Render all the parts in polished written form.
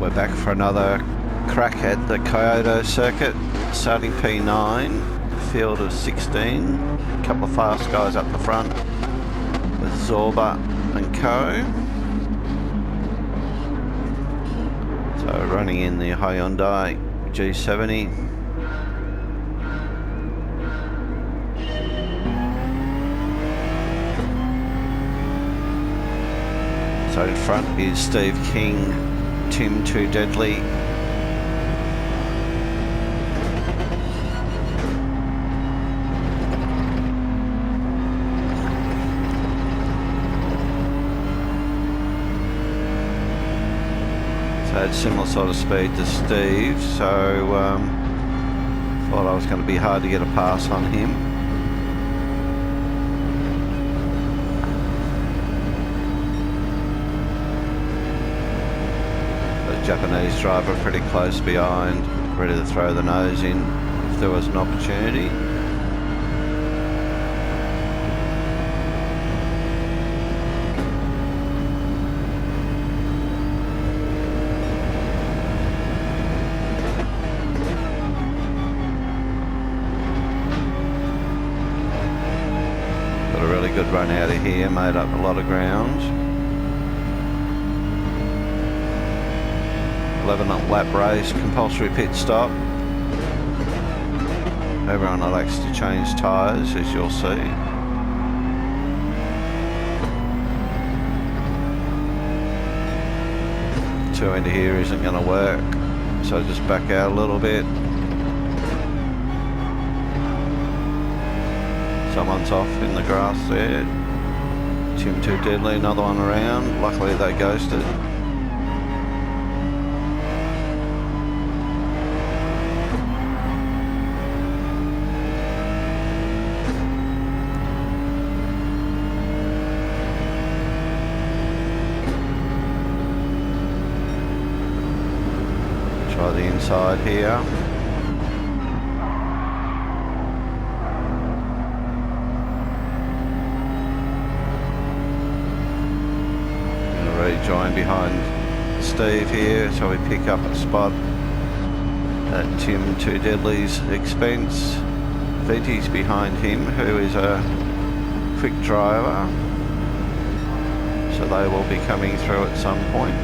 We're back for another crack at the Kyoto circuit, starting P9, field of 16, a couple of fast guys up the front with Zorba and co. So running in the Hyundai G7. So in front is Steve King, Tim Too Deadly. So had similar sort of speed to Steve, so thought I was going to be hard to get a pass on him. Japanese driver pretty close behind, ready to throw the nose in if there was an opportunity. Got a really good run out of here, made up a lot of ground. 11 lap race, compulsory pit stop. Everyone elects to change tyres, as you'll see. Two into here isn't going to work, so just back out a little bit. Someone's off in the grass there. Tim Too Deadly, another one around. Luckily they ghosted. Try the inside here. Going to rejoin behind Steve here, so we pick up a spot at Tim Too Deadly's expense. Viti's behind him, who is a quick driver, so they will be coming through at some point.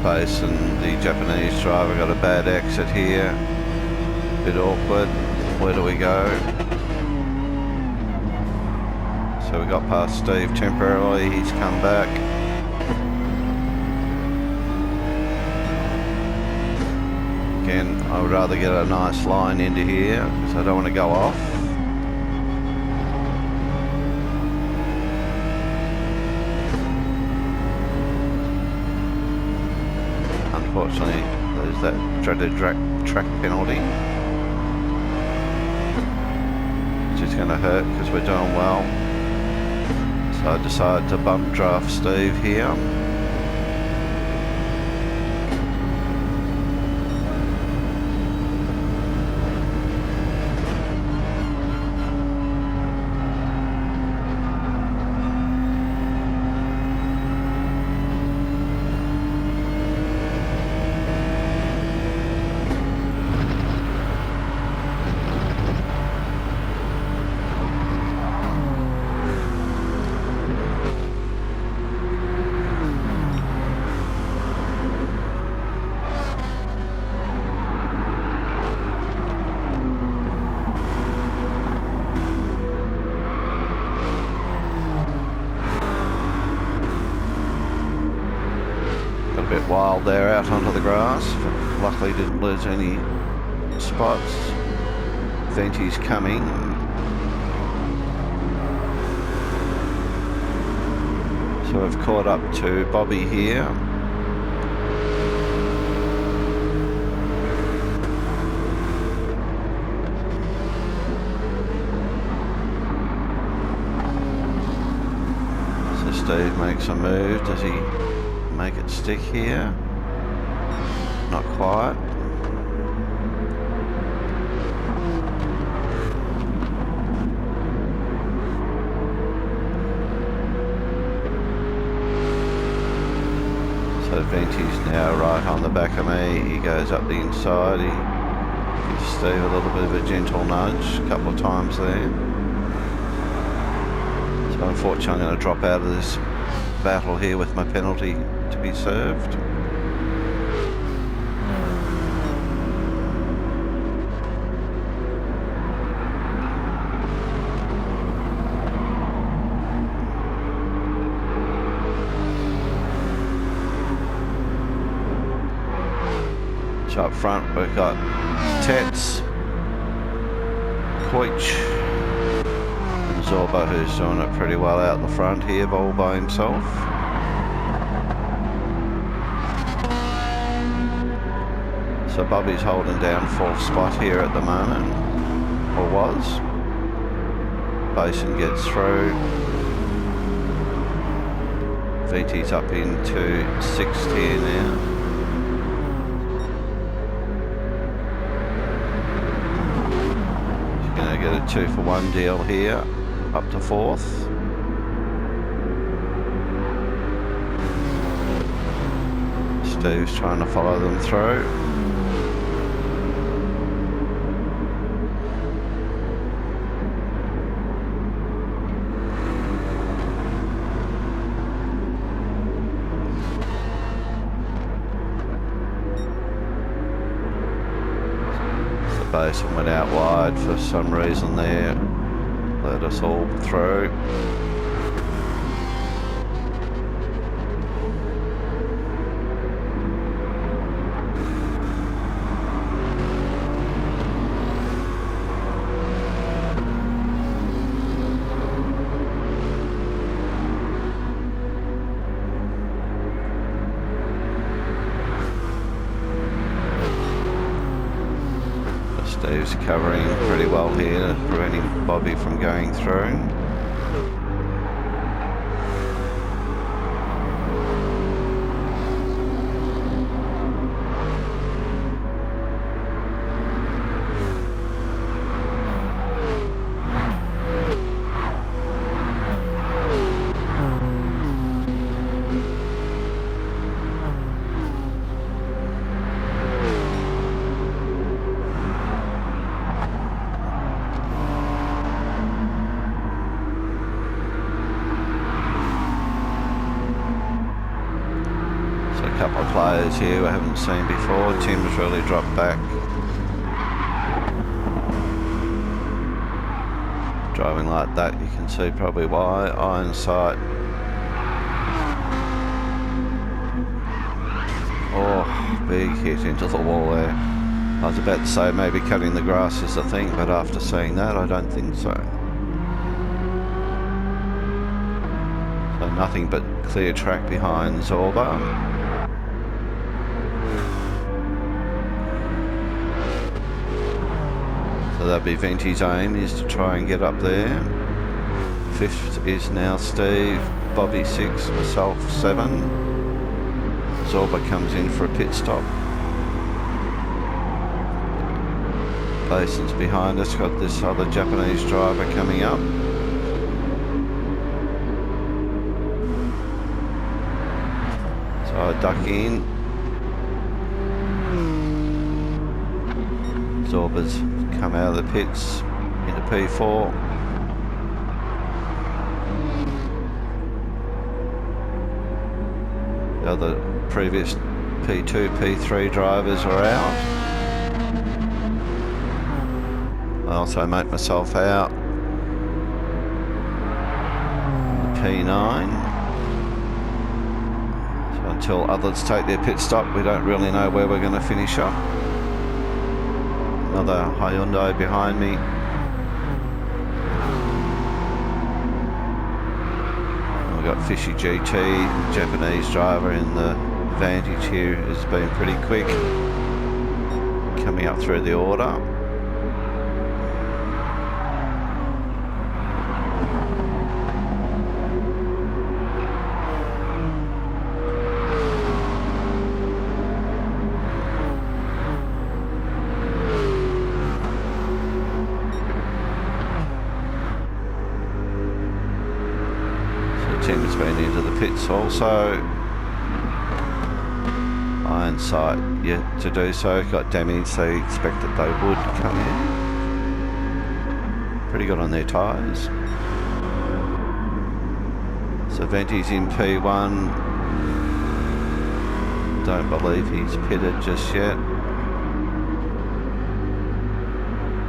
Pace and the Japanese driver got a bad exit here, bit awkward. Where do we go? So we got past Steve temporarily, he's come back. Again, I would rather get a nice line into here because I don't want to go off. Unfortunately, there's that dreaded track penalty, which is going to hurt because we're doing well. So I decided to bump draft Steve here. Bit wild there out onto the grass, but luckily didn't lose any spots. Venti's coming. So I've caught up to Bobby here. Steve makes a move. Does he make it stick here? Not quite. So Venti's now right on the back of me. He goes up the inside. He gives Steve a little bit of a gentle nudge a couple of times there. So unfortunately I'm going to drop out of this battle here with my penalty to be served. So up front we've got Tets, Koich and Zorba, who's doing it pretty well out the front here all by himself. So Bobby's holding down 4th spot here at the moment, or was. Basin gets through. VT's up into 6th here now. Get a 2-for-1 deal here, up to 4th. Steve's trying to follow them through. Basin went out wide for some reason there, let us all through. Steve's covering pretty well here, preventing Bobby from going through. Couple of players here we haven't seen before. Tim's really dropped back. Driving like that, you can see probably why. Iron sight. Oh, big hit into the wall there. I was about to say maybe cutting the grass is the thing, but after seeing that, I don't think so. So nothing but clear track behind Zorba. So that'd be Venti's aim, is to try and get up there. 5th is now Steve, Bobby 6, myself 7. Zorba comes in for a pit stop. Basin's behind us, got this other Japanese driver coming up. So I duck in. Zorba's come out of the pits into P4. The other previous P2, P3 drivers are out. I also make myself out. P9. So until others take their pit stop, we don't really know where we're going to finish up. Another Hyundai behind me. We've got Fishy GT, Japanese driver in the Vantage here, has been pretty quick. Coming up through the order. Tim's been into the pits also. Iron sight yet to do so. Got damage, they expected they would come in. Pretty good on their tyres. So Venti's in P1. Don't believe he's pitted just yet.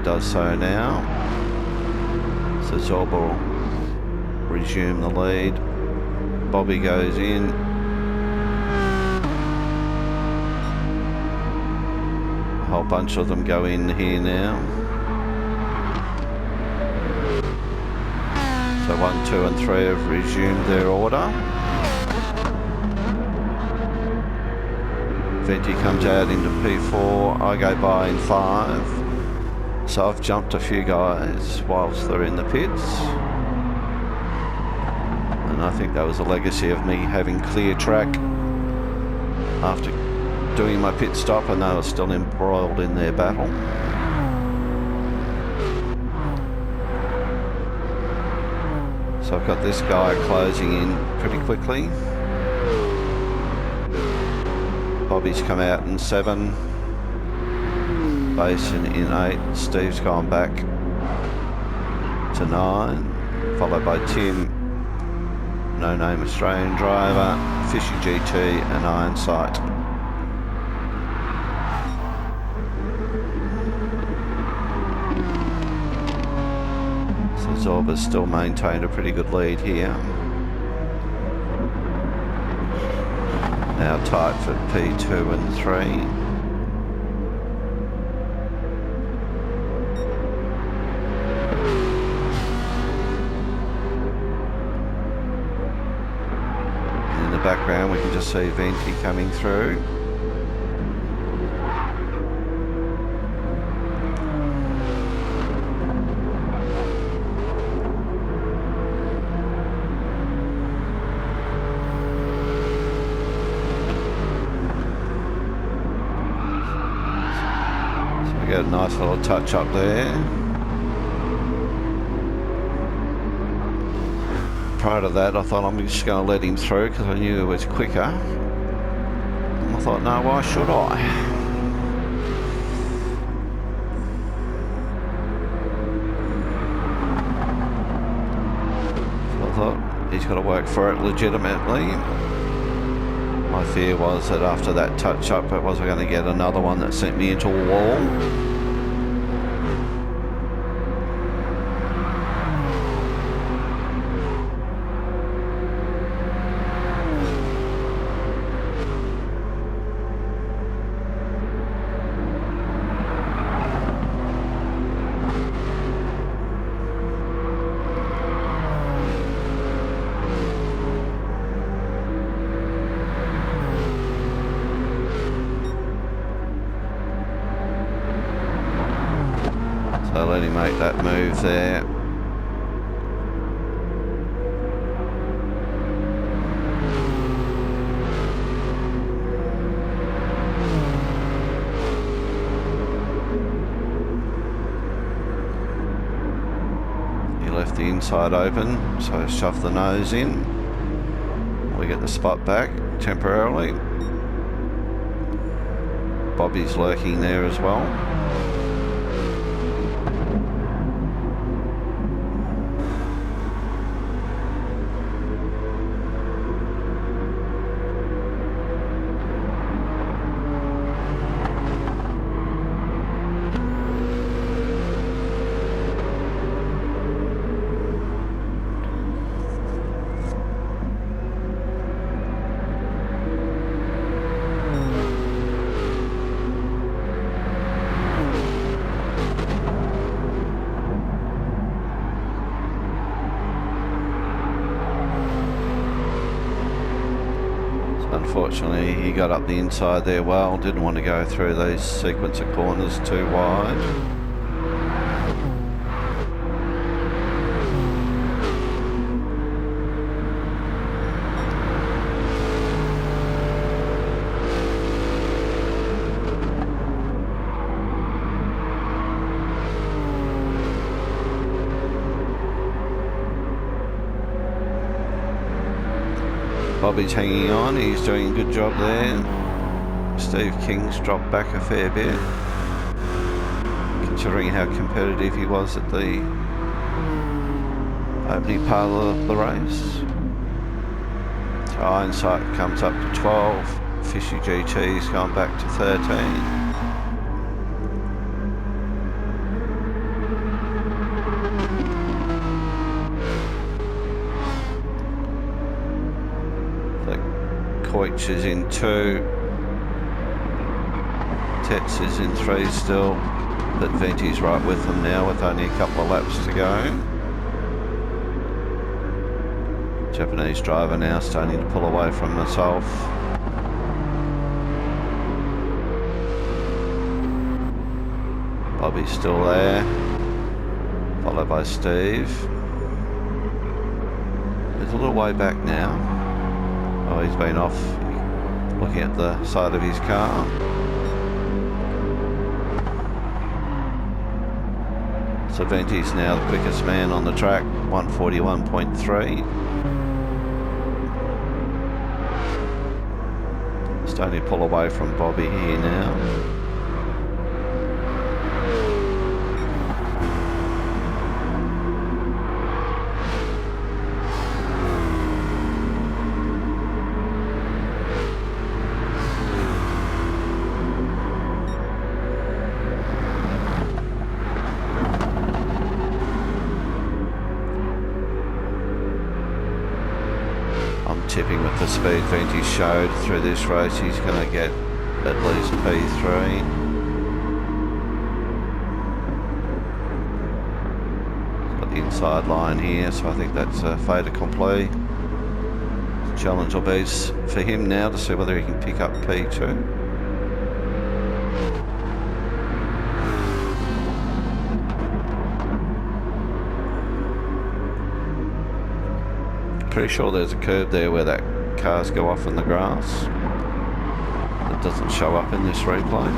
Does so now. So Zorba will resume the lead. Bobby goes in. A whole bunch of them go in here now. So 1, 2 and 3 have resumed their order. Venti comes out into P4. I go by in 5. So I've jumped a few guys whilst they're in the pits. And I think that was a legacy of me having clear track after doing my pit stop, and they were still embroiled in their battle. So I've got this guy closing in pretty quickly. Bobby's come out in 7. Basin in 8. Steve's gone back to 9. Followed by Tim, No Name Australian driver, Fishy GT and Iron Sight. So Zorba's still maintained a pretty good lead here. Now tight for P2 and 3. Background we can just see Venti coming through. So we get a nice little touch up there. Prior to that, I thought I'm just going to let him through because I knew it was quicker. And I thought, no, why should I? So I thought he's got to work for it legitimately. My fear was that after that touch-up, it wasn't going to get another one that sent me into a wall. So let him make that move there. He left the inside open, so shove the nose in. We get the spot back temporarily. Bobby's lurking there as well. Unfortunately, he got up the inside there well, didn't want to go through those sequence of corners too wide. Bobby's hanging on, he's doing a good job there. Steve King's dropped back a fair bit, considering how competitive he was at the opening part of the race. So Ironside comes up to 12, Fishy GT's gone back to 13. Coich is in 2, Tets is in 3 still, but Venti's right with them now with only a couple of laps to go. Japanese driver now starting to pull away from myself. Bobby's still there, followed by Steve. He's a little way back now. Oh, he's been off looking at the side of his car. So Venti's now the quickest man on the track, 141.3. Starting to pull away from Bobby here now. Tipping with the speed Venti showed through this race, he's going to get at least P3. He's got the inside line here, so I think that's a fait accompli. The challenge will be for him now to see whether he can pick up P2. Pretty sure there's a curve there where that cars go off in the grass. It doesn't show up in this replay.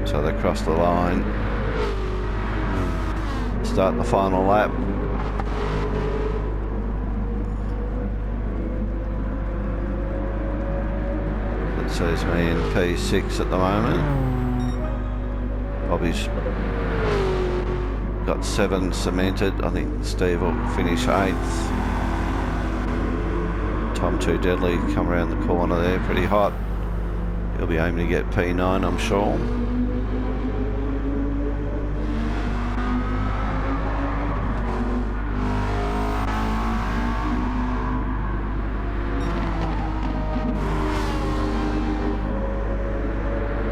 So they cross the line, start the final lap. Sees me in P6 at the moment. Bobby's got 7 cemented. I think Steve will finish 8th. Tom Too Deadly come around the corner there, pretty hot. He'll be aiming to get P9, I'm sure.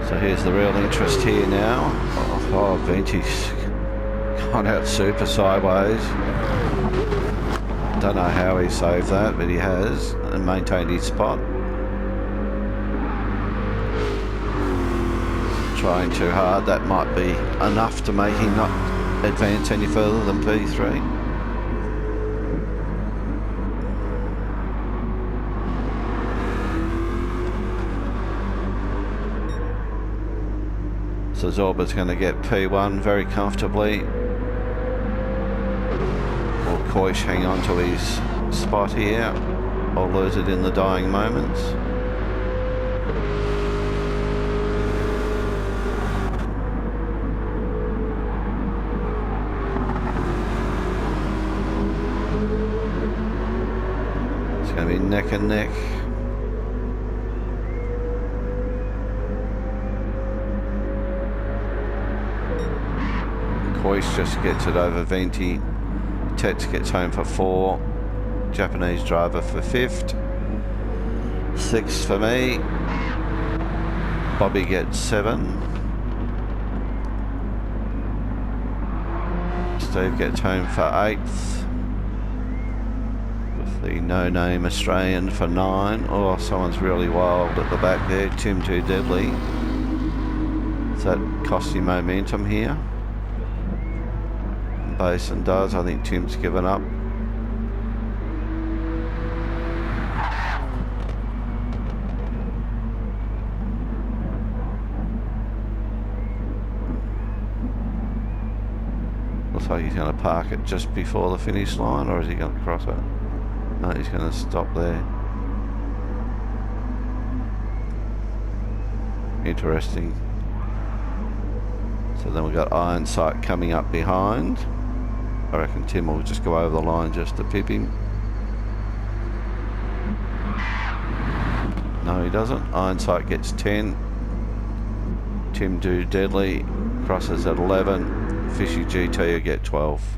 So here's the real interest here now. Oh, Venti's gone out super sideways. Don't know how he saved that, but he has, and maintained his spot. Trying too hard, that might be enough to make him not advance any further than P3. So Zorba's going to get P1 very comfortably. Will Coich hang on to his spot here or lose it in the dying moments? It's going to be neck and neck. Coich just gets it over Venti. Tets gets home for 4. Japanese driver for 5th. 6th for me. Bobby gets 7. Steve gets home for 8th. With the no-name Australian for 9. Oh, someone's really wild at the back there. Tim Too Deadly. Does that cost him momentum here? Basin does. I think Tim's given up. like he's going to park it just before the finish line, or is he going to cross it? No, he's going to stop there. Interesting. So then we've got Iron Sight coming up behind. I reckon Tim will just go over the line just to pip him. No, he doesn't. Iron Sight gets 10. Tim Do Deadly crosses at 11. Fishy GT will get 12.